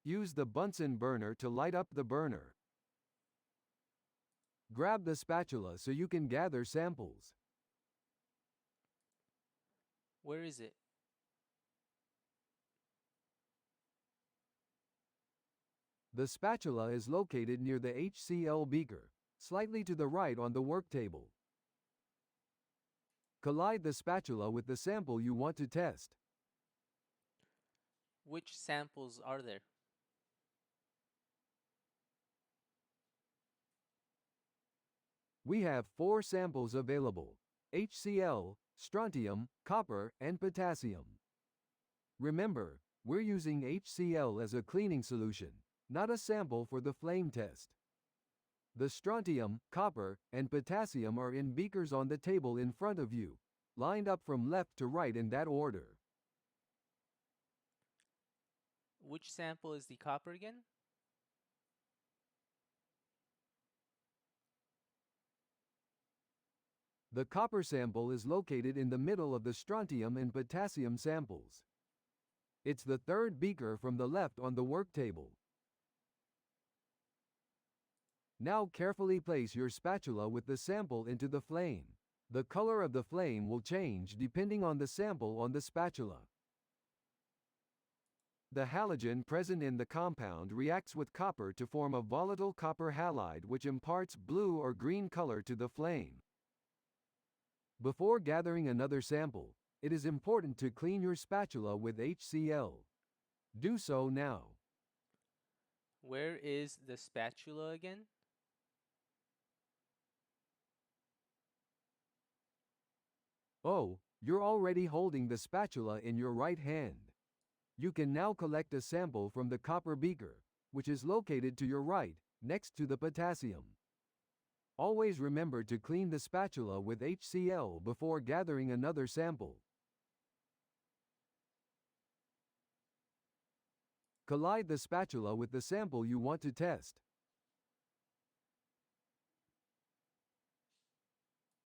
Use the Bunsen burner to light up the burner. Grab the spatula so you can gather samples. Where is it? The spatula is located near the HCl beaker, slightly to the right on the work table. Collide the spatula with the sample you want to test. Which samples are there? We have 4 samples available: HCl, strontium, copper, and potassium. Remember, we're using HCl as a cleaning solution, not a sample for the flame test. The strontium, copper, and potassium are in beakers on the table in front of you, lined up from left to right in that order. Which sample is the copper again? The copper sample is located in the middle of the strontium and potassium samples. It's the third beaker from the left on the work table. Now carefully place your spatula with the sample into the flame. The color of the flame will change depending on the sample on the spatula. The halogen present in the compound reacts with copper to form a volatile copper halide which imparts blue or green color to the flame. Before gathering another sample, it is important to clean your spatula with HCl. Do so now. Where is the spatula again? Oh, you're already holding the spatula in your right hand. You can now collect a sample from the copper beaker, which is located to your right, next to the potassium. Always remember to clean the spatula with HCl before gathering another sample. Collide the spatula with the sample you want to test.